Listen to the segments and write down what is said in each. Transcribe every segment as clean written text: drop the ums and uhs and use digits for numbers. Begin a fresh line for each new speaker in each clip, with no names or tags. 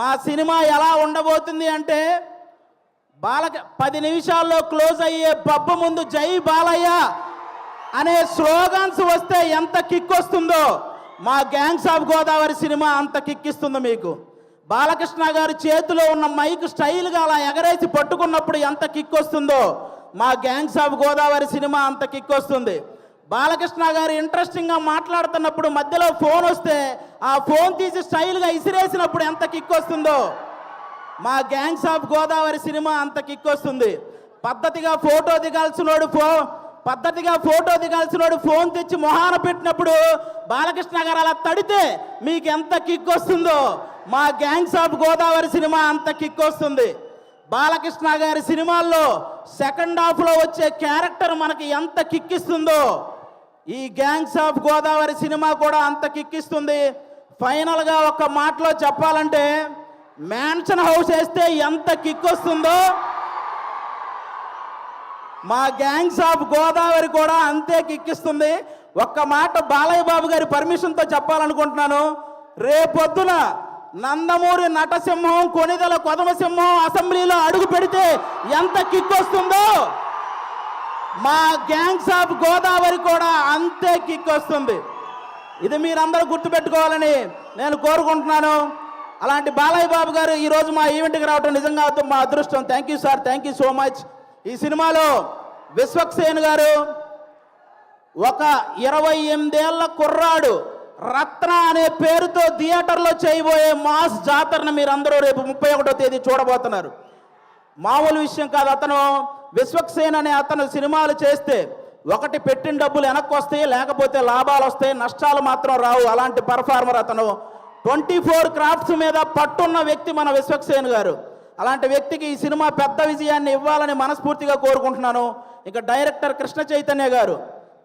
మా సినిమా ఎలా ఉండబోతుంది అంటే 10 నిమిషాల్లో క్లోజ్ అయ్యే పబ్బు ముందు జై బాలయ్య అనే స్లోగన్స్ వస్తే ఎంత కిక్ వస్తుందో మా గ్యాంగ్స్ ఆఫ్ గోదావరి సినిమా అంత కిక్కిస్తుంది మీకు. బాలకృష్ణ గారి చేతిలో ఉన్న మైక్ స్టైల్గా అలా ఎగరేసి పట్టుకున్నప్పుడు ఎంత కిక్ వస్తుందో మా గ్యాంగ్స్ ఆఫ్ గోదావరి సినిమా అంత కిక్ వస్తుంది. బాలకృష్ణ గారు ఇంట్రెస్టింగ్గా మాట్లాడుతున్నప్పుడు మధ్యలో ఫోన్ వస్తే ఆ ఫోన్ తీసి స్టైల్గా ఇసిరేసినప్పుడు ఎంత కిక్ వస్తుందో మా గ్యాంగ్స్ ఆఫ్ గోదావరి సినిమా అంత కిక్ వస్తుంది. పద్ధతిగా ఫోటో దిగాల్సినోడు ఫోన్ తెచ్చి మొహాన పెట్టినప్పుడు బాలకృష్ణ గారు అలా తడితే మీకు ఎంత కిక్ వస్తుందో మా గ్యాంగ్స్ ఆఫ్ గోదావరి సినిమా అంత కిక్ వస్తుంది. బాలకృష్ణ గారి సినిమాల్లో సెకండ్ హాఫ్లో వచ్చే క్యారెక్టర్ మనకి ఎంత కిక్కిస్తుందో ఈ గ్యాంగ్స్ ఆఫ్ గోదావరి సినిమా కూడా అంత కిక్కిస్తుంది. ఫైనల్గా ఒక మాటలో చెప్పాలంటే మ్యాన్షన్ హౌస్ వేస్తే ఎంత కిక్ వస్తుందో మా గ్యాంగ్స్ ఆఫ్ గోదావరి కూడా అంతే కిక్కిస్తుంది. ఒక్క మాట బాలయ్య బాబు గారి పర్మిషన్తో చెప్పాలనుకుంటున్నాను. రేపొద్దున నందమూరి నటసింహం కొనిదల కొదమసింహం అసెంబ్లీలో అడుగు పెడితే ఎంత కిక్ వస్తుందో మా గ్యాంగ్స్ ఆఫ్ గోదావరి కూడా అంతే కిక్ వస్తుంది. ఇది మీరందరూ గుర్తుపెట్టుకోవాలని నేను కోరుకుంటున్నాను. అలాంటి బాలయ్య బాబు గారు ఈరోజు మా ఈవెంట్కి రావడం నిజంగా మా అదృష్టం. Thank you sir, thank you so much. ఈ సినిమాలో విశ్వక్సేన్ గారు ఒక 28 ఏళ్ల కుర్రాడు రత్న అనే పేరుతో థియేటర్లో చేయబోయే మాస్ జాతరను మీరందరూ రేపు 31వ తేదీ చూడబోతున్నారు. మామూలు విషయం కాదు. అతను విశ్వక్సేన్ అనే అతను సినిమాలు చేస్తే ఒకటి పెట్టిన డబ్బులు వెనక్కి వస్తాయి, లేకపోతే లాభాలు వస్తాయి, నష్టాలు మాత్రం రావు. అలాంటి పర్ఫార్మర్ అతను. 24 క్రాఫ్ట్స్ మీద పట్టున్న వ్యక్తి మన విశ్వక్సేన్ గారు. అలాంటి వ్యక్తికి ఈ సినిమా పెద్ద విజయాన్ని ఇవ్వాలని మనస్ఫూర్తిగా కోరుకుంటున్నాను. ఇక డైరెక్టర్ కృష్ణ చైతన్య గారు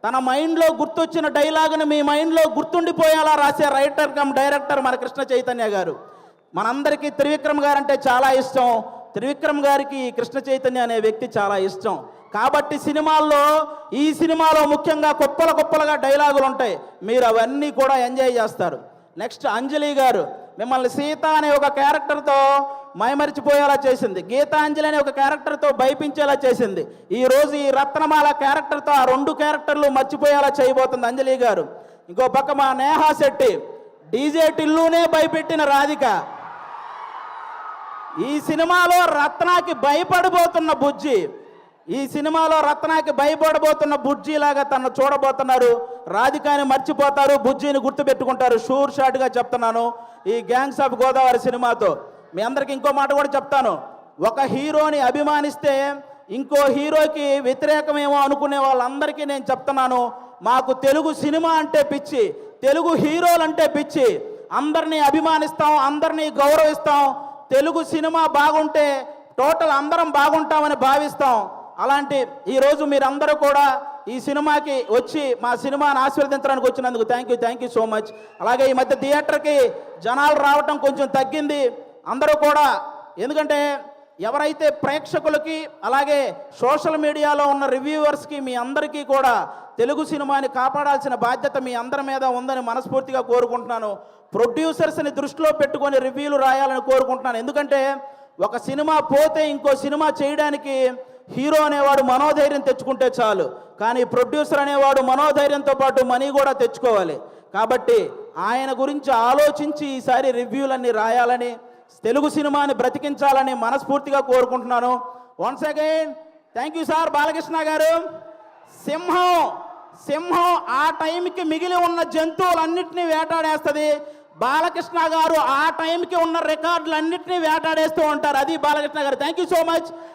తన మైండ్లో గుర్తొచ్చిన డైలాగుని మీ మైండ్లో గుర్తుండిపోయేలా రాసే రైటర్ కమ్ డైరెక్టర్ మన కృష్ణ చైతన్య గారు. మనందరికీ త్రివిక్రమ్ గారు అంటే చాలా ఇష్టం. త్రివిక్రమ్ గారికి కృష్ణ చైతన్య అనే వ్యక్తి చాలా ఇష్టం. కాబట్టి ఈ సినిమాలో ముఖ్యంగా కుప్పలుగా డైలాగులు ఉంటాయి. మీరు అవన్నీ కూడా ఎంజాయ్ చేస్తారు. నెక్స్ట్ అంజలి గారు మిమ్మల్ని సీత అనే ఒక క్యారెక్టర్తో మైమరిచిపోయేలా చేసింది. గీతాంజలి అనే ఒక క్యారెక్టర్తో భయపించేలా చేసింది. ఈరోజు ఈ రత్నమాల క్యారెక్టర్తో ఆ 2 క్యారెక్టర్లు మర్చిపోయేలా చేయబోతుంది అంజలి గారు. ఇంకో పక్క మా నేహా శెట్టి డీజే టిల్లునే భయపెట్టిన రాధిక. ఈ సినిమాలో రత్నాకి భయపడబోతున్న బుజ్జి లాగా తను చూడబోతున్నారు. రాధికాని మర్చిపోతారు, బుజ్జిని గుర్తుపెట్టుకుంటారు. షూర్ షాట్గా చెప్తున్నాను. ఈ గ్యాంగ్స్ ఆఫ్ గోదావరి సినిమాతో మీ అందరికి ఇంకో మాట కూడా చెప్తాను. ఒక హీరోని అభిమానిస్తే ఇంకో హీరోకి వ్యతిరేకమేమో అనుకునే వాళ్ళందరికీ నేను చెప్తున్నాను, మాకు తెలుగు సినిమా అంటే పిచ్చి, తెలుగు హీరోలంటే పిచ్చి. అందరినీ అభిమానిస్తాం, అందరినీ గౌరవిస్తాం. తెలుగు సినిమా బాగుంటే టోటల్ అందరం బాగుంటామని భావిస్తాం. అలాంటి ఈరోజు మీరందరూ కూడా ఈ సినిమాకి వచ్చి మా సినిమాని ఆశీర్వదించడానికి వచ్చినందుకు థ్యాంక్ యూ సో మచ్. అలాగే ఈ మధ్య థియేటర్కి జనాలు రావటం కొంచెం తగ్గింది. అందరూ కూడా ఎందుకంటే ఎవరైతే ప్రేక్షకులకి అలాగే సోషల్ మీడియాలో ఉన్న రివ్యూవర్స్కి మీ అందరికీ కూడా తెలుగు సినిమాని కాపాడాల్సిన బాధ్యత మీ అందరి మీద ఉందని మనస్ఫూర్తిగా కోరుకుంటున్నాను. ప్రొడ్యూసర్స్ని దృష్టిలో పెట్టుకొని రివ్యూలు రాయాలని కోరుకుంటున్నాను. ఎందుకంటే ఒక సినిమా పోతే ఇంకో సినిమా చేయడానికి హీరో అనేవాడు మనోధైర్యం తెచ్చుకుంటే చాలు, కానీ ప్రొడ్యూసర్ అనేవాడు మనోధైర్యంతో పాటు మనీ కూడా తెచ్చుకోవాలి. కాబట్టి ఆయన గురించి ఆలోచించి ఈసారి రివ్యూలన్నీ రాయాలని, తెలుగు సినిమాని బ్రతికించాలని మనస్ఫూర్తిగా కోరుకుంటున్నాను. Once again thank you sir. Balakrishna గారు సింహం ఆ టైంకి మిగిలి ఉన్న జంతువులన్నింటినీ వేటాడేస్తుంది. బాలకృష్ణ గారు ఆ టైంకి ఉన్న రికార్డులన్నింటినీ వేటాడేస్తూ ఉంటారు. అది బాలకృష్ణ గారు. Thank you so much.